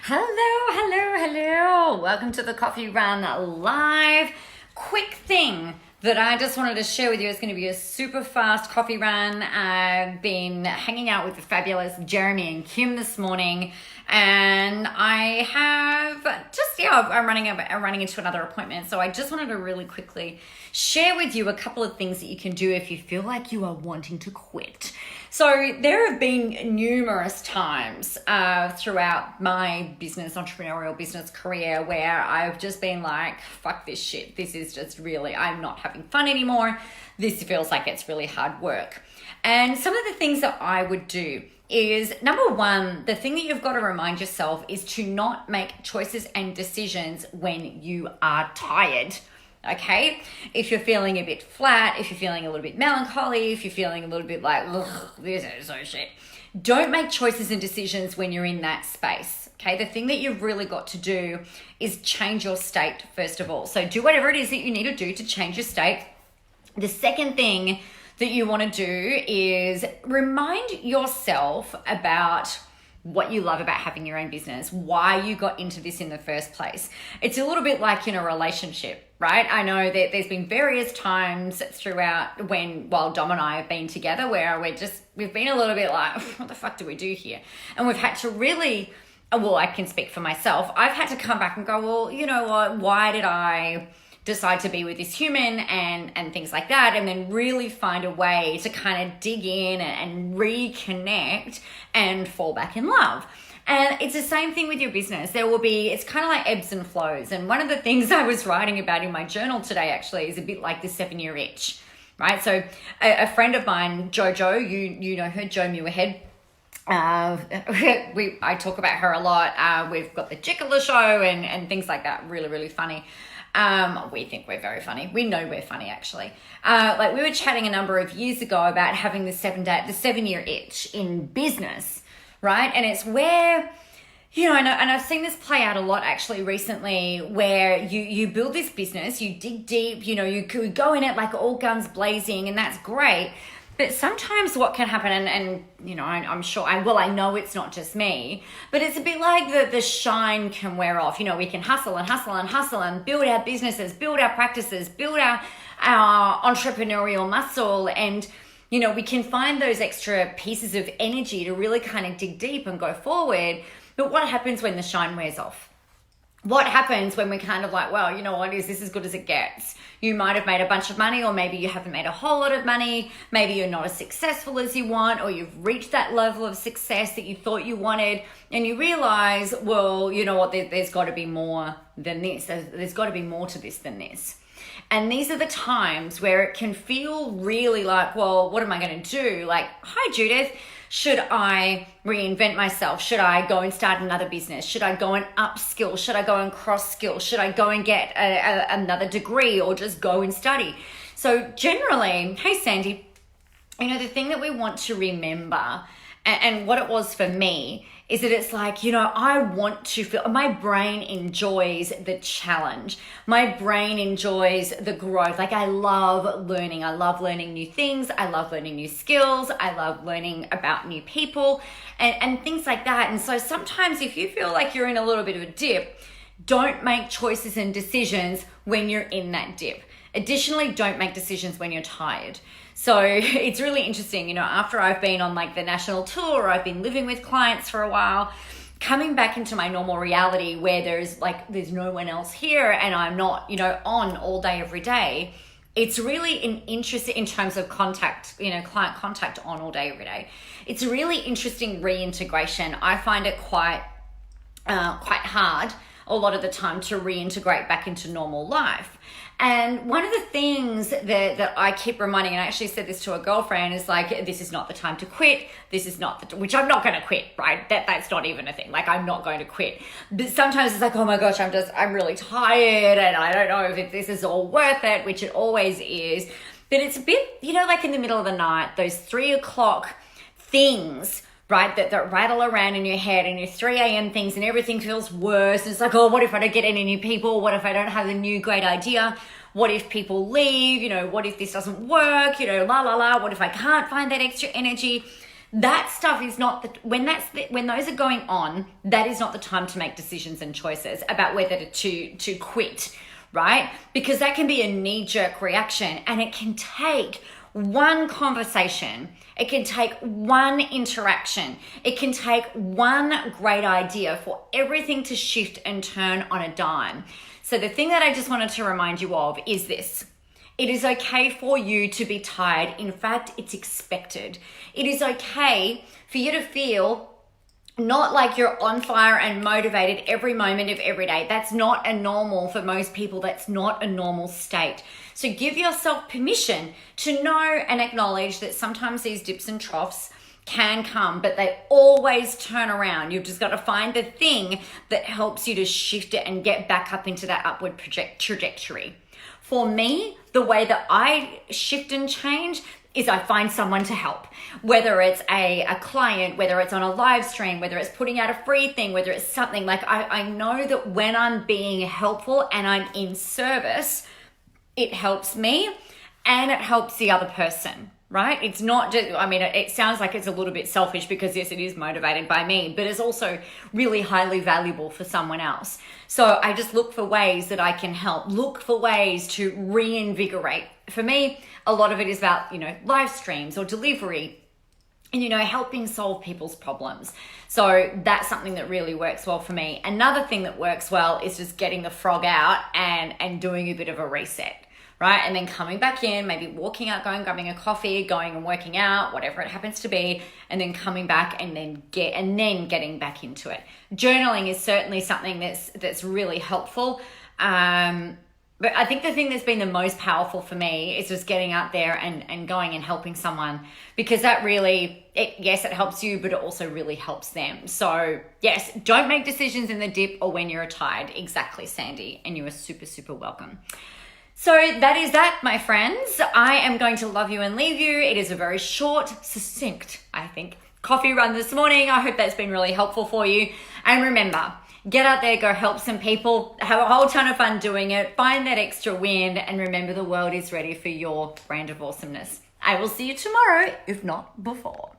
Hello. Welcome to the Coffee Run Live. Quick thing that I just wanted to share with you is going to be a super fast coffee run. I've been hanging out with the fabulous Jeremy and Kim this morning, and I have I'm running into another appointment. So I just wanted to really quickly share with you a couple of things that you can do if you feel like you are wanting to quit. So there have been numerous times throughout my entrepreneurial business career where I've just been like, fuck this shit. This is just really, I'm not having fun anymore. This feels like it's really hard work. And some of the things that I would do is, number one, the thing that you've got to remind yourself is to not make choices and decisions when you are tired. Okay, if you're feeling a bit flat, if you're feeling a little bit melancholy, if you're feeling a little bit like, ugh, this is so shit, don't make choices and decisions when you're in that space. Okay, the thing that you've really got to do is change your state first of all. So do whatever it is that you need to do to change your state. The second thing that you want to do is remind yourself about what you love about having your own business, why you got into this in the first place. It's a little bit like in a relationship, right? I know that there's been various times throughout while Dom and I have been together where we've been a little bit like, what the fuck do we do here? And we've had to really, well, I can speak for myself. I've had to come back and go, well, you know what? Why did I decide to be with this human and things like that, and then really find a way to kind of dig in and reconnect and fall back in love. And it's the same thing with your business. It's kind of like ebbs and flows. And one of the things I was writing about in my journal today actually is a bit like the 7-year itch, right? So a friend of mine, Jojo, you know her, Jo Muirhead, I talk about her a lot. We've got the Jiggler show and things like that. Really, really funny. We think we're very funny. We know we're funny, actually. We were chatting a number of years ago about having the 7-year itch in business, right? And it's where, and I've seen this play out a lot actually recently, where you build this business, you dig deep, you could go in it like all guns blazing, and that's great. But sometimes what can happen, and I'm sure, I know it's not just me, but it's a bit like the shine can wear off. We can hustle and build our businesses, build our practices, build our entrepreneurial muscle, and we can find those extra pieces of energy to really kind of dig deep and go forward. But what happens when the shine wears off? What happens when we're kind of like, well, you know what, is this as good as it gets? You might have made a bunch of money, or maybe you haven't made a whole lot of money. Maybe you're not as successful as you want, or you've reached that level of success that you thought you wanted, and you realize, well, you know what, there's got to be more than this. There's got to be more to this than this. And these are the times where it can feel really like, well, what am I going to do? Like, hi, Judith. Should I reinvent myself? Should I go and start another business? Should I go and upskill? Should I go and cross skill? Should I go and get another degree, or just go and study? So generally, hey, Sandy, the thing that we want to remember, and what it was for me, is that it's like, I want to feel, my brain enjoys the challenge. My brain enjoys the growth. Like, I love learning. I love learning new things. I love learning new skills. I love learning about new people and things like that. And so sometimes if you feel like you're in a little bit of a dip, don't make choices and decisions when you're in that dip. Additionally, don't make decisions when you're tired. So it's really interesting, after I've been on like the national tour, I've been living with clients for a while, coming back into my normal reality where there's no one else here and I'm not, on all day, every day. It's really an interest in terms of contact, client contact on all day, every day. It's a really interesting reintegration. I find it quite hard a lot of the time to reintegrate back into normal life. And one of the things that I keep reminding, and I actually said this to a girlfriend, is like, this is not the time to quit. This is not which I'm not going to quit, right? That's not even a thing. Like, I'm not going to quit. But sometimes it's like, oh my gosh, I'm really tired and I don't know if this is all worth it, which it always is. But it's a bit, like in the middle of the night, those 3 o'clock things, right, that rattle around in your head, and your 3 a.m. things, and everything feels worse. And it's like, oh, what if I don't get any new people? What if I don't have a new great idea? What if people leave? What if this doesn't work? La, la, la. What if I can't find that extra energy? that stuff is not when those are going on, that is not the time to make decisions and choices about whether to quit, right? Because that can be a knee-jerk reaction, and it can take one conversation, it can take one interaction, it can take one great idea for everything to shift and turn on a dime. So the thing that I just wanted to remind you of is this. It is okay for you to be tired. In fact, it's expected. It is okay for you to feel not like you're on fire and motivated every moment of every day. That's not a normal for most people. That's not a normal state. So give yourself permission to know and acknowledge that sometimes these dips and troughs can come, but they always turn around. You've just got to find the thing that helps you to shift it and get back up into that upward trajectory. For me, the way that I shift and change is I find someone to help, whether it's a client, whether it's on a live stream, whether it's putting out a free thing, whether it's something like I know that when I'm being helpful and I'm in service, it helps me and it helps the other person, right? It's not just, it sounds like it's a little bit selfish because yes, it is motivated by me, but it's also really highly valuable for someone else. So I just look for ways that I can help, look for ways to reinvigorate. For me, a lot of it is about, live streams or delivery and, helping solve people's problems. So that's something that really works well for me. Another thing that works well is just getting the frog out and doing a bit of a reset. Right? And then coming back in, maybe walking out, going, grabbing a coffee, going and working out, whatever it happens to be, and then coming back and then getting back into it. Journaling is certainly something that's really helpful. But I think the thing that's been the most powerful for me is just getting out there and going and helping someone, because that really, it helps you, but it also really helps them. So yes, don't make decisions in the dip or when you're tired. Exactly, Sandy. And you are super, super welcome. So that is that, my friends. I am going to love you and leave you. It is a very short, succinct, I think, coffee run this morning. I hope that's been really helpful for you. And remember, get out there, go help some people, have a whole ton of fun doing it, find that extra win, and remember the world is ready for your brand of awesomeness. I will see you tomorrow, if not before.